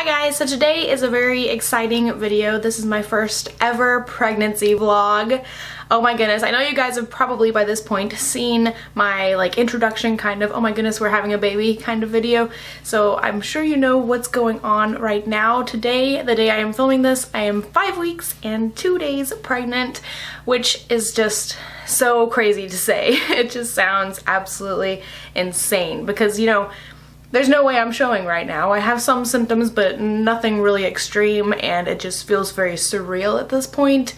Hi guys, so today is a very exciting video. This is my first ever pregnancy vlog. Oh my goodness, I know you guys have probably by this point seen my introduction kind of, oh my goodness, we're having a baby kind of video. So I'm sure you know what's going on right now. Today, the day I am filming this, I am 5 weeks and 2 days pregnant, which is just so crazy to say. It just sounds absolutely insane because, you know, there's no way I'm showing right now. I have some symptoms, but nothing really extreme, and it just feels very surreal at this point.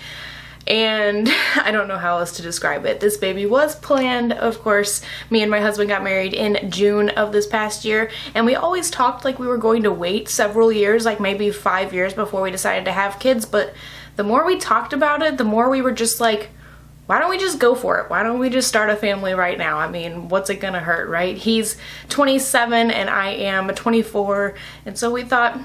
And I don't know how else to describe it. This baby was planned, of course. Me and my husband got married in June of this past year, and we always talked like we were going to wait several years, like maybe 5 years before we decided to have kids, but the more we talked about it, the more we were just like, why don't we just go for it? Why don't we just start a family right now? I mean, what's it gonna hurt, right? He's 27 and I am 24, and so we thought,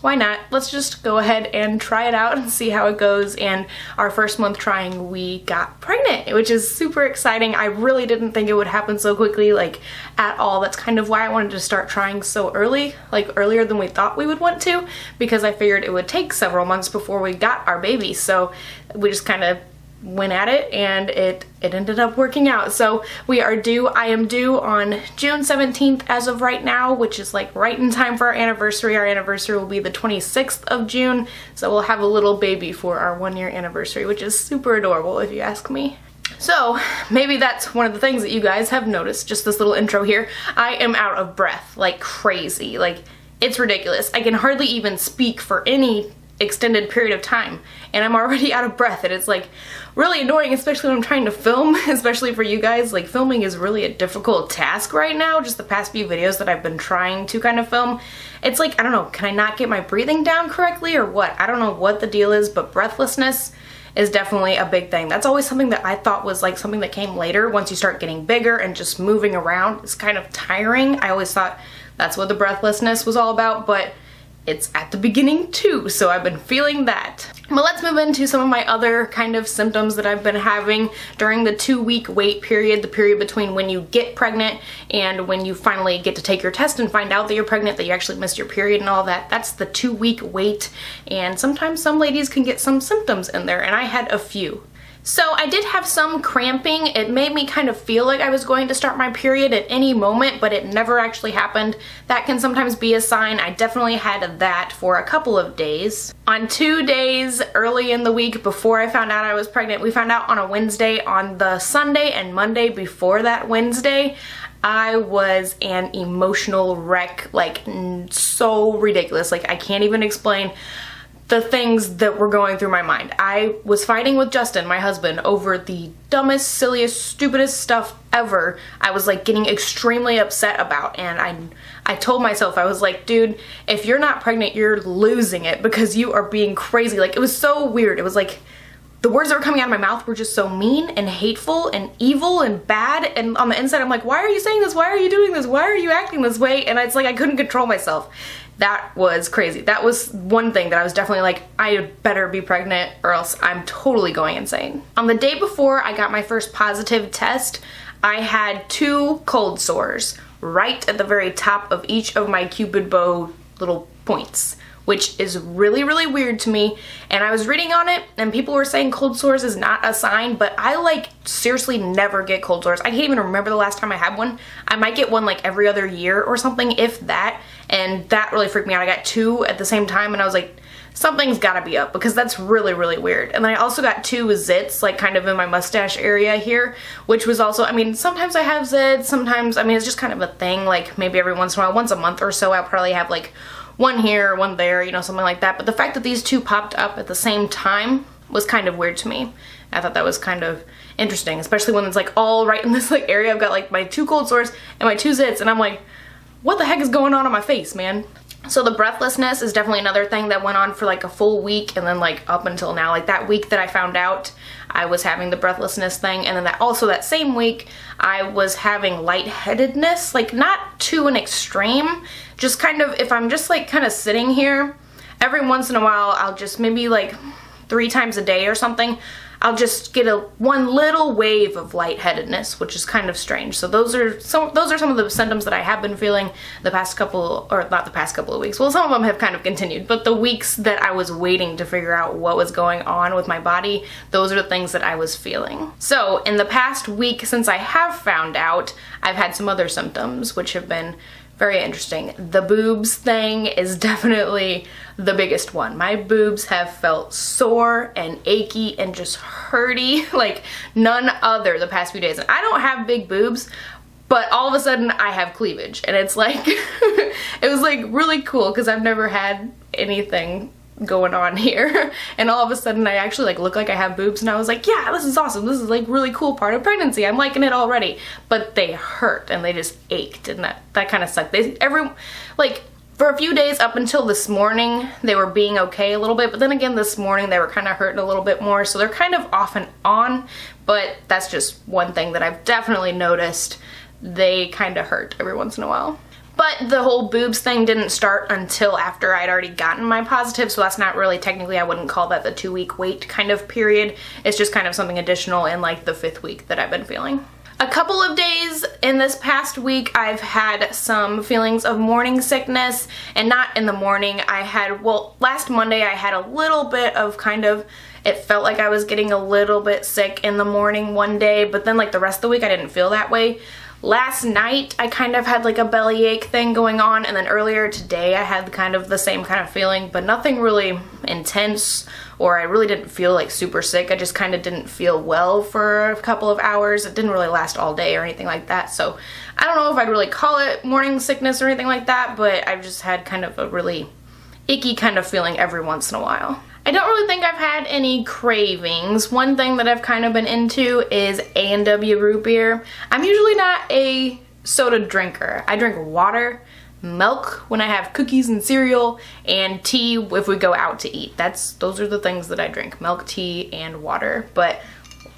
why not? Let's just go ahead and try it out and see how it goes. And our first month trying, we got pregnant, which is super exciting. I really didn't think it would happen so quickly, like at all. That's kind of why I wanted to start trying so early, like earlier than we thought we would want to, because I figured it would take several months before we got our baby. So we just kind of went at it, and it ended up working out. So I am due on June 17th as of right now, which is like right in time for our anniversary. Our anniversary will be the 26th of June, so we'll have a little baby for our 1-year anniversary, which is super adorable if you ask me. So maybe that's one of the things that you guys have noticed, just this little intro here. I am out of breath like crazy. Like, it's ridiculous. I can hardly even speak for any extended period of time, and I'm already out of breath, and it's like really annoying, especially when I'm trying to film, especially for you guys. Like, filming is really a difficult task right now. Just the past few videos that I've been trying to kind of film, it's like, I don't know, can I not get my breathing down correctly or what? I don't know what the deal is, but breathlessness is definitely a big thing. That's always something that I thought was like something that came later once you start getting bigger and just moving around. It's kind of tiring. I always thought that's what the breathlessness was all about, but it's at the beginning too, so I've been feeling that. But let's move into some of my other kind of symptoms that I've been having during the 2-week wait period, the period between when you get pregnant and when you finally get to take your test and find out that you're pregnant, that you actually missed your period and all that. That's the 2-week wait, and sometimes some ladies can get some symptoms in there, and I had a few. So I did have some cramping. It made me kind of feel like I was going to start my period at any moment, but it never actually happened. That can sometimes be a sign. I definitely had that for a couple of days. On 2 days early in the week before I found out I was pregnant, we found out on a Wednesday. On the Sunday and Monday before that Wednesday, I was an emotional wreck, like so ridiculous. Like, I can't even explain the things that were going through my mind. I was fighting with Justin, my husband, over the dumbest, silliest, stupidest stuff ever. I was like getting extremely upset about, and I told myself, I was like, dude, if you're not pregnant, you're losing it because you are being crazy. Like, it was so weird. It was like the words that were coming out of my mouth were just so mean and hateful and evil and bad, and on the inside I'm like, why are you saying this? Why are you doing this? Why are you acting this way? And it's like I couldn't control myself. That was crazy. That was one thing that I was definitely like, I better be pregnant or else I'm totally going insane. On the day before I got my first positive test, I had 2 cold sores right at the very top of each of my Cupid bow little points, which is really, really weird to me. And I was reading on it, and people were saying cold sores is not a sign, but I like seriously never get cold sores. I can't even remember the last time I had one. I might get one like every other year or something, if that, and that really freaked me out. I got 2 at the same time, and I was like, something's gotta be up, because that's really, really weird. And then I also got 2 zits, like kind of in my mustache area here, which was also, I mean, sometimes I have zits, sometimes, I mean, it's just kind of a thing, like maybe every once in a while, once a month or so, I'll probably have like one here, one there, you know, something like that. But the fact that these 2 popped up at the same time was kind of weird to me. I thought that was kind of interesting, especially when it's like all right in this like area. I've got like my 2 cold sores and my 2 zits, and I'm like, what the heck is going on my face, man? So the breathlessness is definitely another thing that went on for like a full week, and then like up until now, like that week that I found out I was having the breathlessness thing, and then that same week I was having lightheadedness, like not to an extreme, just kind of, if I'm just like kind of sitting here, every once in a while I'll just maybe like 3 times a day or something, I'll just get one little wave of lightheadedness, which is kind of strange. So those are some of the symptoms that I have been feeling the past couple, or not the past couple of weeks. Well, some of them have kind of continued, but the weeks that I was waiting to figure out what was going on with my body, those are the things that I was feeling. So in the past week since I have found out, I've had some other symptoms which have been very interesting. The boobs thing is definitely the biggest one. My boobs have felt sore and achy and just hurty like none other the past few days. And I don't have big boobs, but all of a sudden I have cleavage, and it's like it was like really cool because I've never had anything going on here, and all of a sudden I actually like look like I have boobs, and I was like, yeah, this is awesome, this is like really cool part of pregnancy, I'm liking it already. But they hurt and they just ached, and that kind of sucked. Like for a few days up until this morning they were being okay a little bit, but then again this morning they were kind of hurting a little bit more, so they're kind of off and on. But that's just one thing that I've definitely noticed. They kind of hurt every once in a while. But the whole boobs thing didn't start until after I'd already gotten my positive, so that's not really, technically I wouldn't call that the 2-week wait kind of period. It's just kind of something additional in like the 5th week that I've been feeling. A couple of days in this past week I've had some feelings of morning sickness, and not in the morning. Last Monday I had a little bit of it felt like I was getting a little bit sick in the morning one day, but then like the rest of the week I didn't feel that way. Last night I kind of had like a bellyache thing going on, and then earlier today I had kind of the same kind of feeling, but nothing really intense, or I really didn't feel like super sick. I just kind of didn't feel well for a couple of hours. It didn't really last all day or anything like that, so I don't know if I'd really call it morning sickness or anything like that, but I've just had kind of a really icky kind of feeling every once in a while. I don't really think I've had any cravings. One thing that I've kind of been into is A&W root beer. I'm usually not a soda drinker. I drink water, milk when I have cookies and cereal, and tea if we go out to eat. Those are the things that I drink, milk, tea, and water. But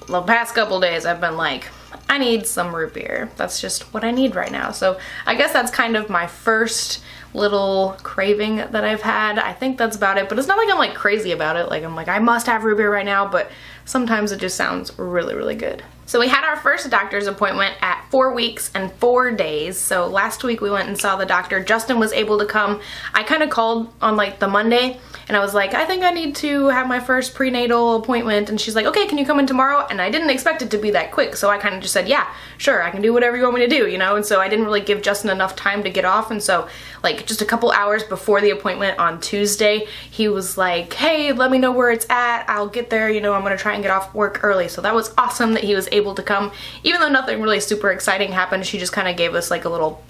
the past couple days I've been like, I need some root beer. That's just what I need right now. So I guess that's kind of my first little craving that I've had. I think that's about it, but it's not like I'm like crazy about it. Like I'm like, I must have root beer right now, but sometimes it just sounds really, really good. So we had our first doctor's appointment at 4 weeks and 4 days. So last week we went and saw the doctor. Justin was able to come. I kind of called on like the Monday, and I was like, I think I need to have my first prenatal appointment. And she's like, okay, can you come in tomorrow? And I didn't expect it to be that quick. So I kind of just said, yeah, sure, I can do whatever you want me to do, you know? And so I didn't really give Justin enough time to get off. And so like just a couple hours before the appointment on Tuesday, he was like, hey, let me know where it's at. I'll get there, you know, I'm gonna try and get off work early. So that was awesome that he was able to come. Even though nothing really super exciting happened, she just kind of gave us like a little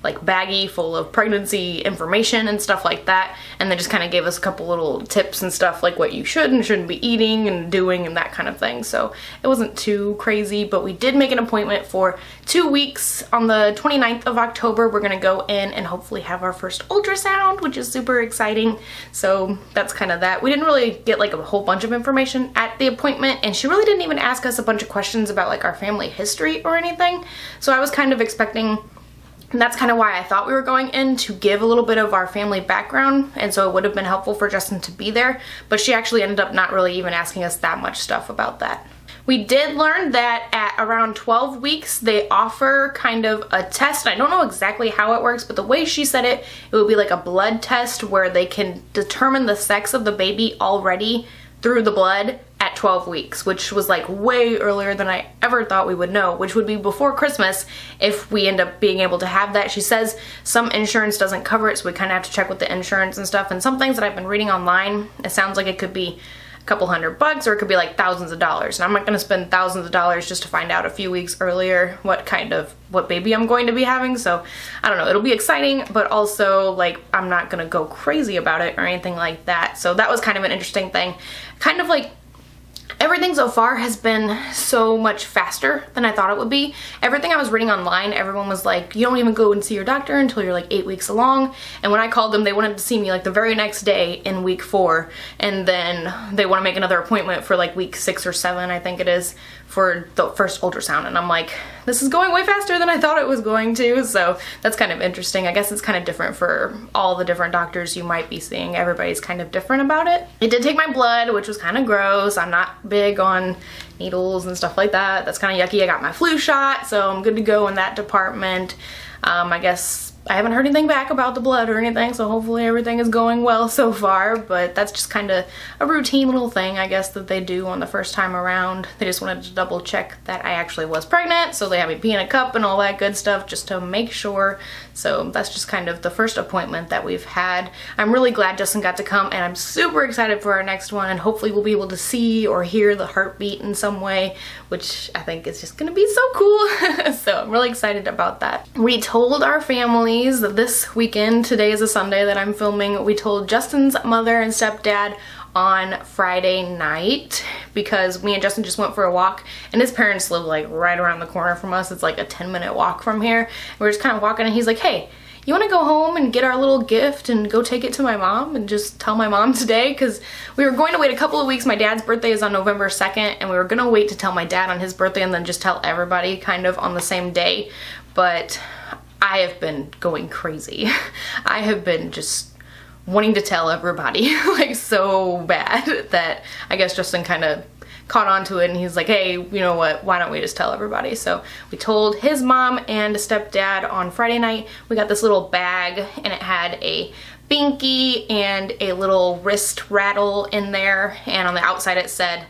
like baggie full of pregnancy information and stuff like that, and then just kind of gave us a couple little tips and stuff like what you should and shouldn't be eating and doing and that kind of thing. So it wasn't too crazy, but we did make an appointment for 2 weeks. On the 29th of October we're gonna go in and hopefully have our first ultrasound, which is super exciting. So that's kind of that. We didn't really get like a whole bunch of information at the appointment, and she really didn't even ask us a bunch of questions about like our family history or anything. So I was kind of expecting, and that's kind of why I thought we were going in, to give a little bit of our family background, and so it would have been helpful for Justin to be there, but she actually ended up not really even asking us that much stuff about that. We did learn that at around 12 weeks they offer kind of a test. I don't know exactly how it works, but the way she said it, it would be like a blood test where they can determine the sex of the baby already through the blood at 12 weeks, which was like way earlier than I ever thought we would know, which would be before Christmas if we end up being able to have that. She says some insurance doesn't cover it, so we kind of have to check with the insurance and stuff. And some things that I've been reading online, it sounds like it could be a couple $100 or it could be like thousands of dollars. And I'm not going to spend thousands of dollars just to find out a few weeks earlier what baby I'm going to be having. So I don't know, it'll be exciting, but also like I'm not going to go crazy about it or anything like that. So that was kind of an interesting thing. Kind of like everything so far has been so much faster than I thought it would be. Everything I was reading online, everyone was like, you don't even go and see your doctor until you're like 8 weeks along. And when I called them, they wanted to see me like the very next day in week 4. And then they want to make another appointment for like week 6 or 7, I think it is, for the first ultrasound, and I'm like, this is going way faster than I thought it was going to, so that's kind of interesting. I guess it's kind of different for all the different doctors you might be seeing. Everybody's kind of different about it. It did take my blood, which was kind of gross. I'm not big on needles and stuff like that. That's kind of yucky. I got my flu shot, so I'm good to go in that department. I guess I haven't heard anything back about the blood or anything, so hopefully everything is going well so far, but that's just kind of a routine little thing, I guess, that they do on the first time around. They just wanted to double check that I actually was pregnant, so they have me pee in a cup and all that good stuff just to make sure. So that's just kind of the first appointment that we've had. I'm really glad Justin got to come, and I'm super excited for our next one, and hopefully we'll be able to see or hear the heartbeat in some way, which I think is just gonna be so cool. So I'm really excited about that. We told our families that this weekend, today is a Sunday that I'm filming, we told Justin's mother and stepdad on Friday night, because me and Justin just went for a walk, and his parents live like right around the corner from us. It's like a 10-minute walk from here. And we're just kind of walking, and he's like, hey, you want to go home and get our little gift and go take it to my mom and just tell my mom today? Because we were going to wait a couple of weeks. My dad's birthday is on November 2nd, and we were going to wait to tell my dad on his birthday and then just tell everybody kind of on the same day. But I have been going crazy. I have been just wanting to tell everybody like so bad that I guess Justin kind of caught on to it, and he's like, hey, you know what, why don't we just tell everybody? So we told his mom and stepdad on Friday night. We got this little bag, and it had a binky and a little wrist rattle in there, and on the outside it said,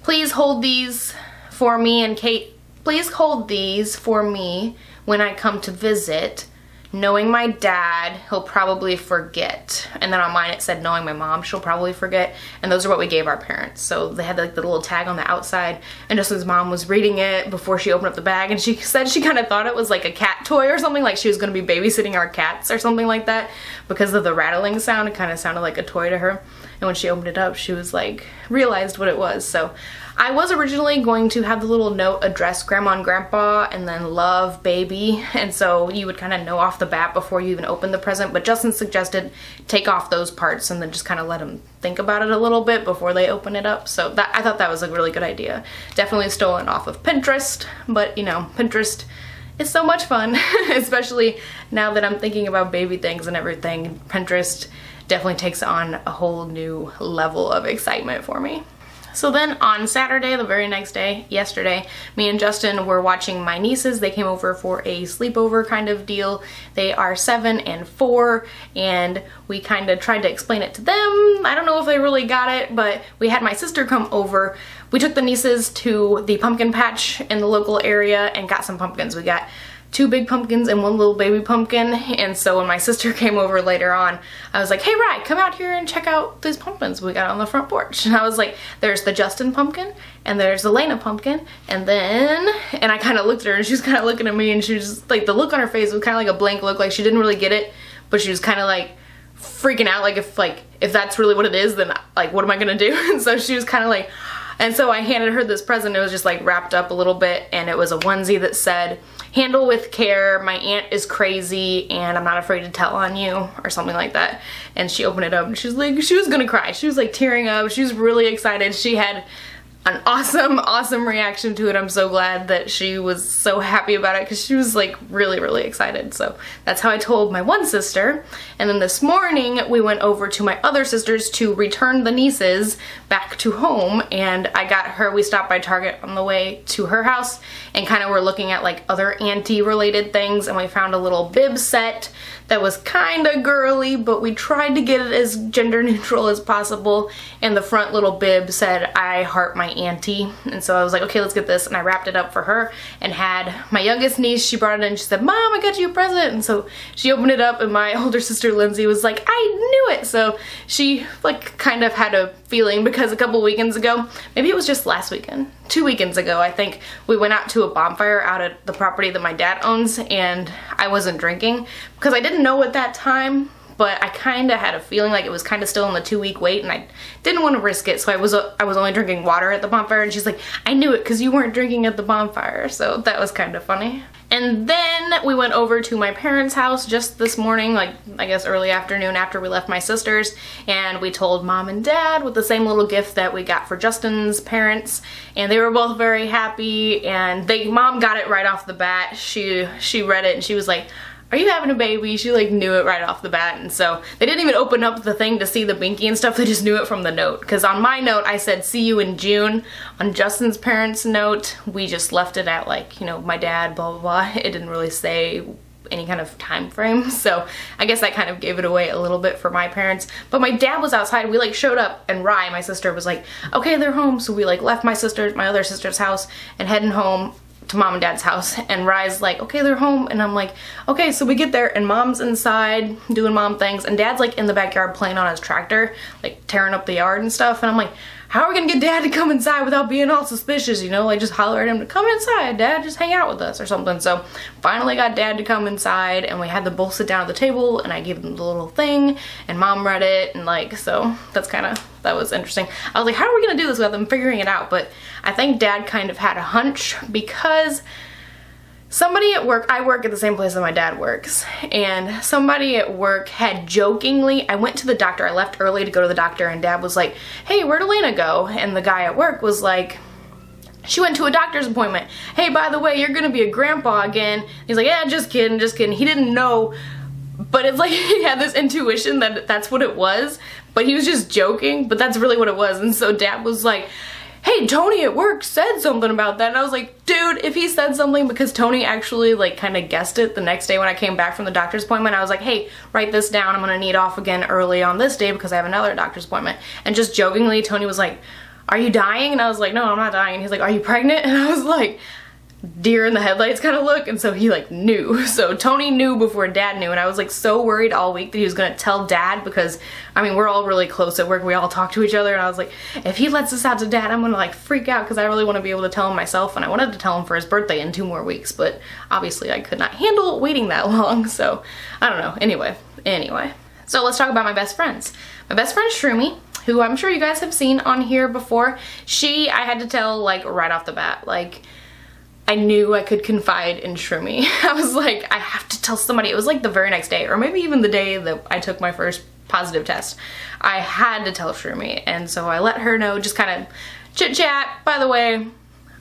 please hold these for me and Kate. Please hold these for me when I come to visit. Knowing my dad, he'll probably forget. And then on mine it said, knowing my mom, she'll probably forget. And those are what we gave our parents. So they had like the little tag on the outside, and Justin's mom was reading it before she opened up the bag, and she said she kind of thought it was like a cat toy or something, like she was going to be babysitting our cats or something like that. Because of the rattling sound, it kind of sounded like a toy to her. And when she opened it up, she was like, realized what it was. So I was originally going to have the little note addressed Grandma and Grandpa and then love baby, and so you would kind of know off the bat before you even open the present, but Justin suggested take off those parts and then just kind of let them think about it a little bit before they open it up. So that, I thought that was a really good idea. Definitely stolen off of Pinterest, but you know, Pinterest is so much fun, especially now that I'm thinking about baby things and everything. Pinterest definitely takes on a whole new level of excitement for me. So then on Saturday, the very next day, yesterday, me and Justin were watching my nieces. They came over for a sleepover kind of deal. They are 7 and 4, and we kind of tried to explain it to them. I don't know if they really got it, but we had my sister come over. We took the nieces to the pumpkin patch in the local area and got some pumpkins. We got 2 big pumpkins and 1 little baby pumpkin, and so when my sister came over later on, I was like, hey Rye, come out here and check out these pumpkins we got on the front porch. And I was like, there's the Justin pumpkin, and there's the Lena pumpkin, and then, and I kind of looked at her, and she was kind of looking at me, and she was just, like, the look on her face was kind of like a blank look, like she didn't really get it, but she was kind of like freaking out, like if that's really what it is, then like what am I gonna do? And so she was kind of like, and so I handed her this present. It was just like wrapped up a little bit, and it was a onesie that said, handle with care, my aunt is crazy and I'm not afraid to tell on you, or something like that. And she opened it up and she was like, she was gonna cry. She was like tearing up. She was really excited. She had an awesome reaction to it. I'm so glad that she was so happy about it, because she was like really excited. So that's how I told my one sister. And then this morning we went over to my other sister's to return the nieces back to home, and I got her, we stopped by Target on the way to her house and kind of were looking at like other auntie related things, and we found a little bib set that was kind of girly, but we tried to get it as gender neutral as possible, and the front little bib said, I heart my auntie. And so I was like, okay, let's get this, and I wrapped it up for her and had my youngest niece, she brought it in, she said, Mom, I got you a present. And so she opened it up, and my older sister Lindsay was like, I knew it. So she like kind of had a feeling, because a couple weekends ago, maybe it was just last weekend, 2 weekends ago, I think, we went out to a bonfire out at the property that my dad owns, and I wasn't drinking because I didn't know at that time but I kind of had a feeling like it was kind of still in the 2-week wait, and I didn't want to risk it, so I was only drinking water at the bonfire, and she's like, I knew it because you weren't drinking at the bonfire, so that was kind of funny. And then we went over to my parents' house just this morning, like I guess early afternoon after we left my sister's, and we told mom and dad with the same little gift that we got for Justin's parents, and they were both very happy, and mom got it right off the bat. She read it and she was like, are you having a baby? She like knew it right off the bat, and so they didn't even open up the thing to see the binky and stuff, they just knew it from the note. Because on my note I said see you in June. On Justin's parents' note we just left it at like, you know, my dad, blah blah blah. It didn't really say any kind of time frame, so I guess that kind of gave it away a little bit for my parents. But my dad was outside, we like showed up, and Rye, my sister, was like, okay, they're home. So we like left my other sister's house and heading home to mom and dad's house, and Rye's like, okay, they're home, and I'm like, okay. So we get there and mom's inside doing mom things, and dad's like in the backyard playing on his tractor, like tearing up the yard and stuff, and I'm like, how are we gonna get dad to come inside without being all suspicious, you know, like just holler at him to come inside, dad, just hang out with us or something. So finally got dad to come inside, and we had them both sit down at the table, and I gave them the little thing, and mom read it, and like, so that was interesting. I was like, how are we gonna do this without them figuring it out? But I think dad kind of had a hunch, because somebody at work, I work at the same place that my dad works, and somebody at work had jokingly, I went to the doctor, I left early to go to the doctor, and dad was like, hey, where'd Elena go? And the guy at work was like, she went to a doctor's appointment. Hey, by the way, you're gonna be a grandpa again. He's like, yeah, just kidding, just kidding. He didn't know, but it's like he had this intuition that that's what it was, but he was just joking, but that's really what it was. And so dad was like, hey, Tony at work said something about that. And I was like, dude, if he said something, because Tony actually like kind of guessed it the next day when I came back from the doctor's appointment. I was like, hey, write this down. I'm gonna need off again early on this day because I have another doctor's appointment. And just jokingly, Tony was like, are you dying? And I was like, no, I'm not dying. And he's like, are you pregnant? And I was like, deer in the headlights kind of look. And so he like knew. So Tony knew before dad knew, and I was like so worried all week that he was gonna tell dad, because I mean, we're all really close at work, we all talk to each other, and I was like, if he lets this out to dad, I'm gonna like freak out, because I really want to be able to tell him myself, and I wanted to tell him for his birthday in 2 more weeks, but obviously I could not handle waiting that long, so I don't know. Anyway, so let's talk about my best friends. My best friend Shroomy, who I'm sure you guys have seen on here before, I had to tell like right off the bat, like I knew I could confide in Shroomy. I was like, I have to tell somebody. It was like the very next day, or maybe even the day that I took my first positive test. I had to tell Shroomy, and so I let her know, just kind of chit chat. By the way,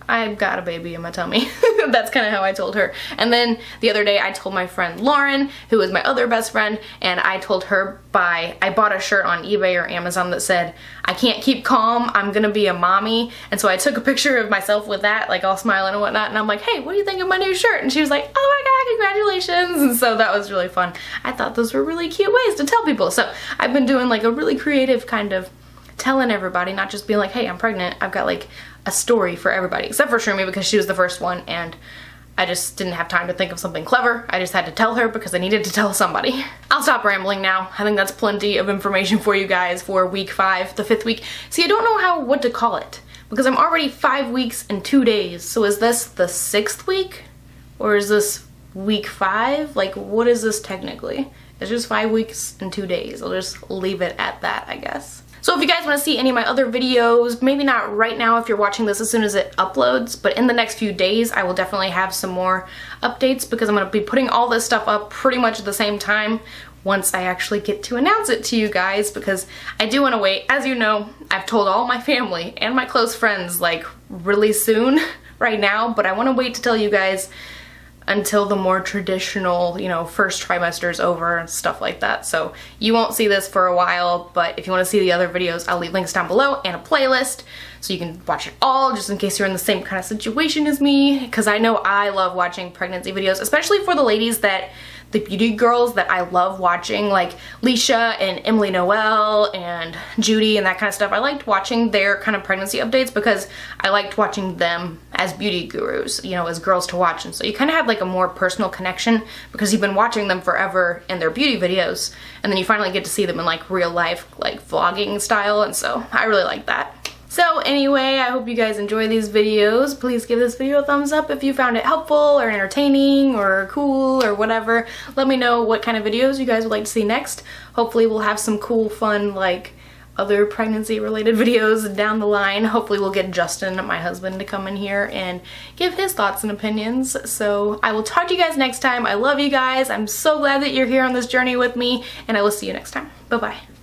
I've got a baby in my tummy. That's kind of how I told her. And then the other day I told my friend Lauren, who is my other best friend, and I told her I bought a shirt on eBay or Amazon that said, I can't keep calm, I'm gonna be a mommy. And so I took a picture of myself with that, like all smiling and whatnot, and I'm like, hey, what do you think of my new shirt? And she was like, oh my god, congratulations. And so that was really fun. I thought those were really cute ways to tell people. So I've been doing like a really creative kind of telling everybody, not just being like, hey, I'm pregnant. I've got like a story for everybody, except for Shroomy, because she was the first one, and I just didn't have time to think of something clever. I just had to tell her because I needed to tell somebody. I'll stop rambling now. I think that's plenty of information for you guys for week 5, the 5th week. See, I don't know what to call it, because I'm already 5 weeks and 2 days. So is this the 6th week? Or is this week 5? Like, what is this technically? It's just 5 weeks and 2 days. I'll just leave it at that, I guess. So if you guys want to see any of my other videos, maybe not right now if you're watching this as soon as it uploads, but in the next few days I will definitely have some more updates, because I'm going to be putting all this stuff up pretty much at the same time once I actually get to announce it to you guys, because I do want to wait. As you know, I've told all my family and my close friends like really soon right now, but I want to wait to tell you guys until the more traditional, you know, first trimester is over and stuff like that. So you won't see this for a while, but if you want to see the other videos, I'll leave links down below and a playlist so you can watch it all, just in case you're in the same kind of situation as me, because I know I love watching pregnancy videos, especially for the ladies the beauty girls that I love watching, like Leisha and Emily Noel and Judy and that kind of stuff. I liked watching their kind of pregnancy updates because I liked watching them as beauty gurus, you know, as girls to watch. And so you kind of have like a more personal connection because you've been watching them forever in their beauty videos, and then you finally get to see them in like real life, like vlogging style. And so I really like that. So anyway, I hope you guys enjoy these videos. Please give this video a thumbs up if you found it helpful or entertaining or cool or whatever. Let me know what kind of videos you guys would like to see next. Hopefully we'll have some cool, fun, like, other pregnancy related videos down the line. Hopefully we'll get Justin, my husband, to come in here and give his thoughts and opinions. So I will talk to you guys next time. I love you guys. I'm so glad that you're here on this journey with me, and I will see you next time. Bye-bye.